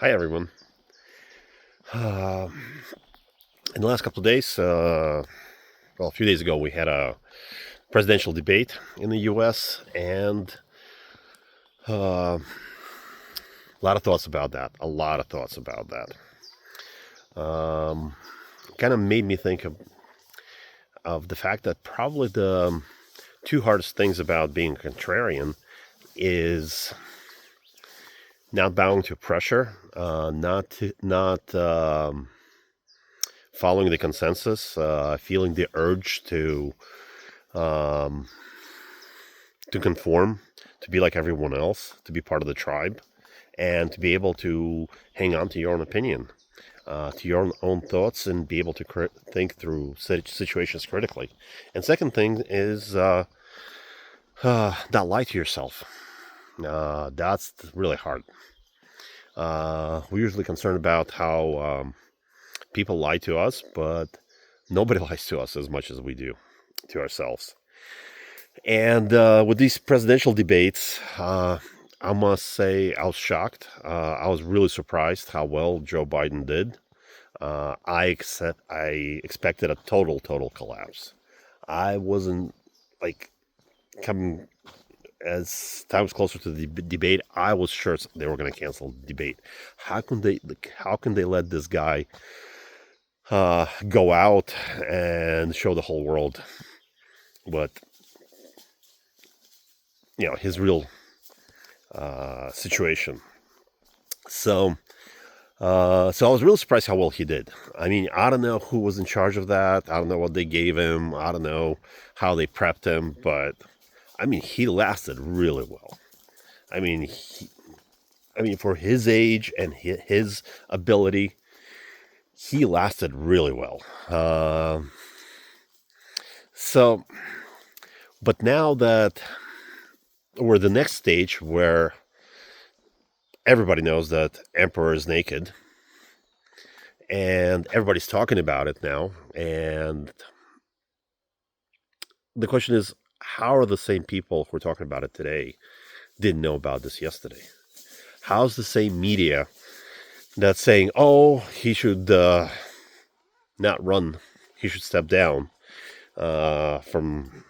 Hi, everyone. Uh, in the last couple of days, a few days ago, we had a presidential debate in the U.S., and a lot of thoughts about that. A lot of thoughts about that. Kind of made me think of the fact that probably the two hardest things about being a contrarian is not bowing to pressure, not following the consensus, feeling the urge um, to conform, to be like everyone else, to be part of the tribe, and to be able to hang on to your own opinion, to your own thoughts, and be able to think through situations critically. And second thing is not lie to yourself. That's really hard. We're usually concerned about how people lie to us, but nobody lies to us as much as we do to ourselves. And with these presidential debates, I must say I was shocked. I was really surprised how well Joe Biden did. I expected a total collapse. I wasn't like coming as time was closer to the debate. I was sure they were going to cancel the debate. How can they? How can they let this guy go out and show the whole world what his real situation? So so I was really surprised how well he did. I mean, I don't know who was in charge of that. I don't know what they gave him. I don't know how they prepped him, but I mean, he lasted really well. I mean, for his age and his ability, he lasted really well. So, but now that we're the next stage where everybody knows that Emperor is naked, and everybody's talking about it now, and the question is, how are the same people who are talking about it today didn't know about this yesterday? How's the same media that's saying, oh, he should not run, he should step down from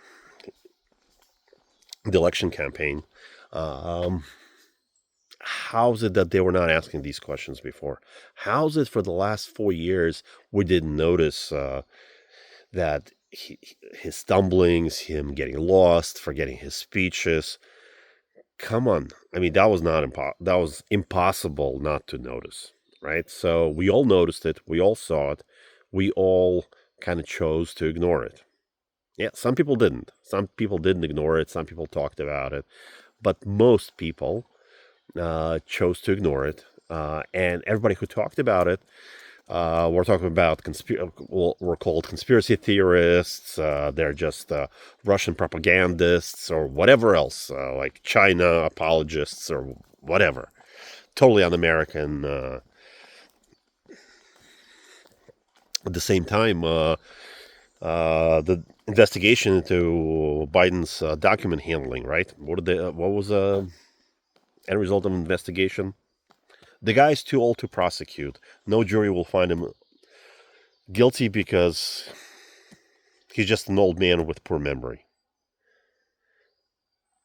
the election campaign? Um, how's it that they were not asking these questions before? How's it for the last 4 years we didn't notice that his stumblings, him getting lost, forgetting his speeches? Come on. I mean, that was impossible not to notice, right? So we all noticed it, we all saw it, we all kind of chose to ignore it. Yeah, some people didn't. Some people didn't ignore it. Some people talked about it, but most people chose to ignore it. And everybody who talked about it, we're talking about well, we're called conspiracy theorists. They're just Russian propagandists or whatever else, like China apologists or whatever. Totally un-American. At the same time, the investigation into Biden's document handling, right? What was the end result of investigation? The guy's too old to prosecute. No jury will find him guilty because he's just an old man with poor memory.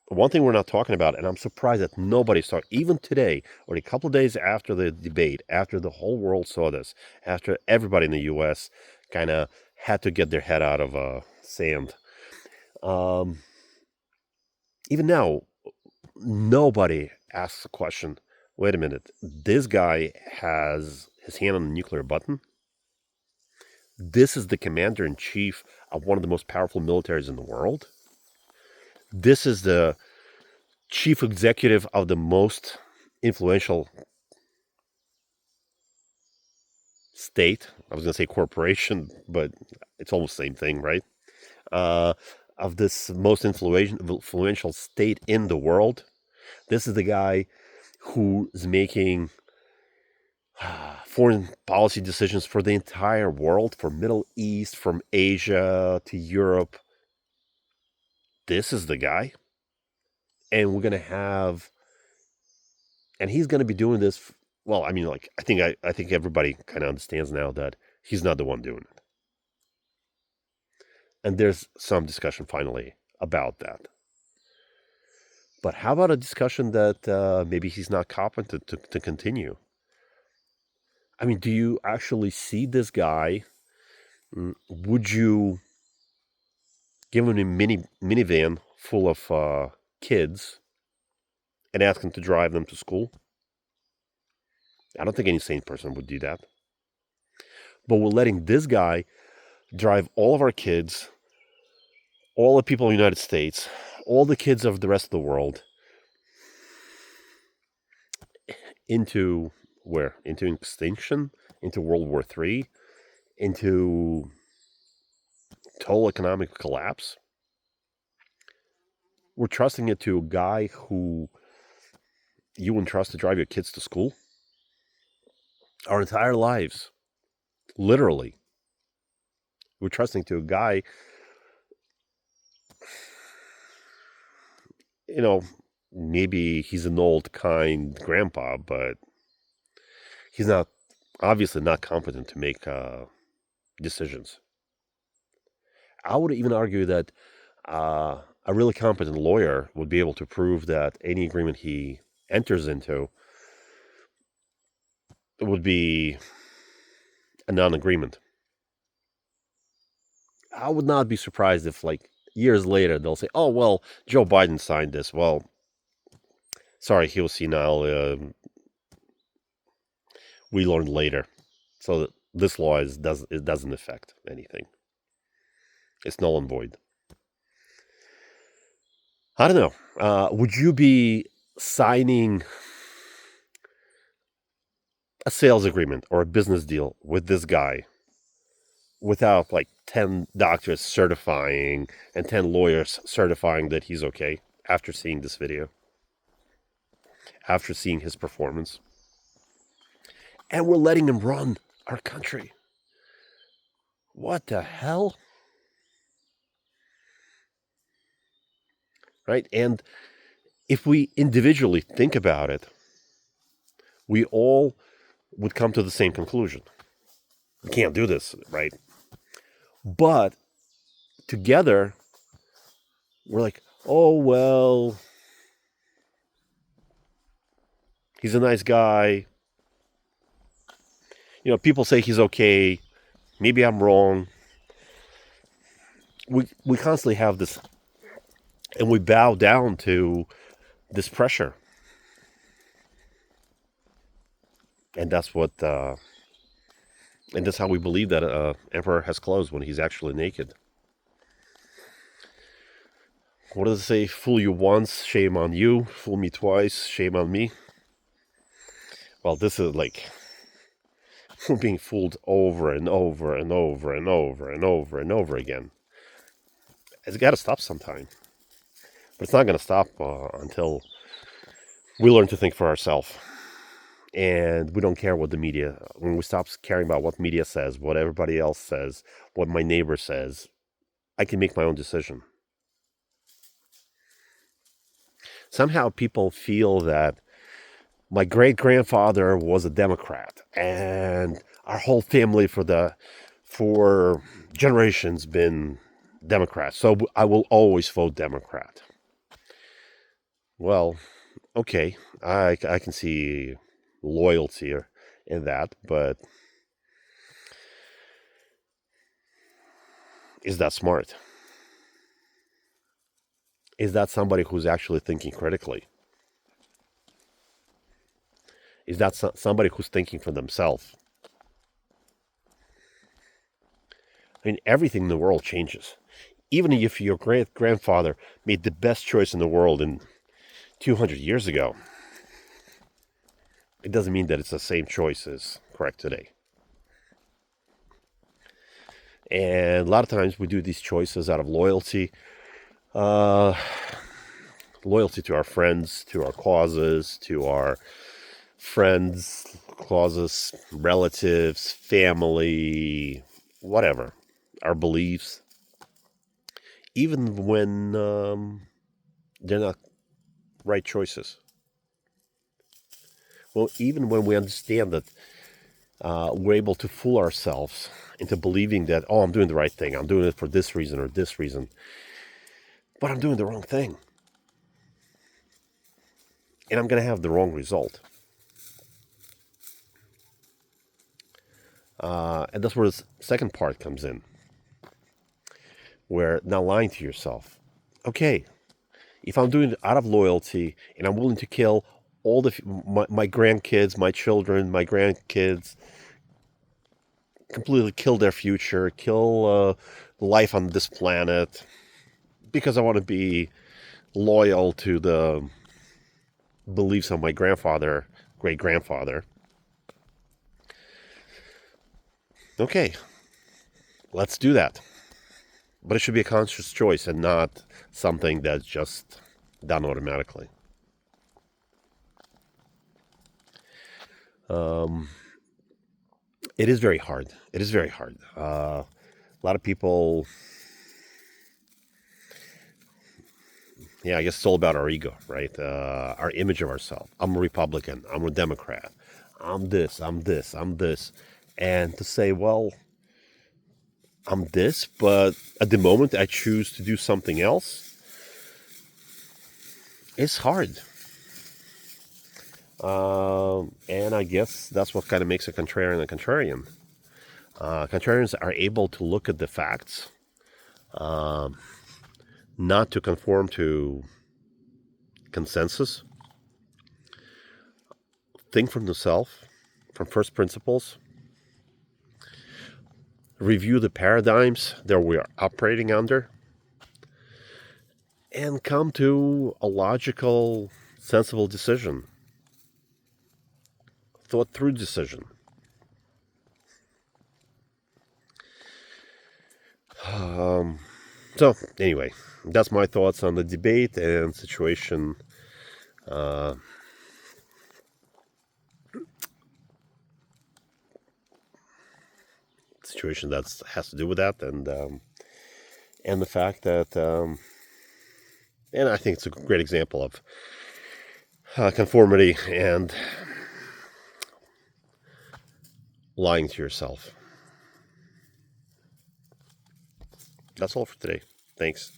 One thing we're not talking about, and I'm surprised that nobody's talking, even today, or a couple of days after the debate, after the whole world saw this, after everybody in the U.S. kind of had to get their head out of sand. Um, Even now, nobody asks the question, wait a minute, this guy has his hand on the nuclear button? This is the commander in chief of one of the most powerful militaries in the world? This is the chief executive of the most influential state. I was going to say corporation, but it's almost the same thing, right? Uh, of this most influential state in the world. This is the guy who is making foreign policy decisions for the entire world, from Middle East, from Asia to Europe. This is the guy. And we're going to have, and he's going to be doing this. well, I mean, like, I think everybody kind of understands now that he's not the one doing it. And there's some discussion finally about that. But how about a discussion that maybe he's not competent to continue? I mean, do you actually see this guy? Would you give him a minivan full of kids and ask him to drive them to school? I don't think any sane person would do that. But we're letting this guy drive all of our kids, all the people in the United States, all the kids of the rest of the world into where? Into extinction? Into World War III? Into total economic collapse? We're trusting it to a guy who you wouldn't trust to drive your kids to school? Our entire lives, literally. We're trusting to a guy, you know, maybe he's an old, kind grandpa, but he's not, obviously not competent to make decisions. I would even argue that a really competent lawyer would be able to prove that any agreement he enters into would be a non-agreement. I would not be surprised if, like, years later they'll say, "Oh well, Joe Biden signed this." Well, sorry, he was senile. We learned later, so this law it doesn't affect anything. It's null and void. I don't know. Would you be signing a sales agreement or a business deal with this guy without like 10 doctors certifying and 10 lawyers certifying that he's okay after seeing this video, after seeing his performance? And we're letting him run our country. What the hell? Right? And if we individually think about it, we all would come to the same conclusion. We can't do this, right? But together, we're like, oh, well, he's a nice guy. You know, people say he's okay. Maybe I'm wrong. We constantly have this, and we bow down to this pressure. And that's what, and that's how we believe that emperor has clothes when he's actually naked. What does it say? Fool you once, shame on you. Fool me twice, shame on me. Well, this is like, we're being fooled over and over and over and over and over and over again. It's got to stop sometime. But it's not going to stop until we learn to think for ourselves. And we don't care what the media, when we stop caring about what media says, what everybody else says, what my neighbor says, I can make my own decision. Somehow people feel that my great grandfather was a Democrat, and our whole family for generations been Democrats, so I will always vote Democrat. Well, okay, I can see loyalty in that, but is that smart? Is that somebody who's actually thinking critically? Is that somebody who's thinking for themselves? I mean, everything in the world changes. Even if your great grandfather made the best choice in the world in 200 years ago, it doesn't mean that it's the same choice as correct today. And a lot of times we do these choices out of loyalty. Loyalty to our friends, to our causes, to our friends, causes, relatives, family, whatever, our beliefs, even when they're not right choices. Well, even when we understand that we're able to fool ourselves into believing that, oh, I'm doing the right thing. I'm doing it for this reason or this reason. But I'm doing the wrong thing. And I'm going to have the wrong result. And that's where the second part comes in, where now lying to yourself. Okay, if I'm doing it out of loyalty and I'm willing to kill all my grandkids, my children, my grandkids, completely kill their future, kill life on this planet, because I want to be loyal to the beliefs of my grandfather, great grandfather. Okay, let's do that. But it should be a conscious choice and not something that's just done automatically. It is very hard. It is very hard. A lot of people, yeah, I guess it's all about our ego, right? Our image of ourselves. I'm a Republican. I'm a Democrat. I'm this. I'm this. I'm this. And to say, well, I'm this, but at the moment I choose to do something else, it's hard. And I guess that's what kind of makes a contrarian a contrarian. Contrarians are able to look at the facts, not to conform to consensus, think from the self, from first principles, review the paradigms that we are operating under, and come to a logical, sensible decision, thought through decision. So, anyway, that's my thoughts on the debate and situation. Situation that has to do with that, and the fact that, and I think it's a great example of conformity and lying to yourself. That's all for today. Thanks.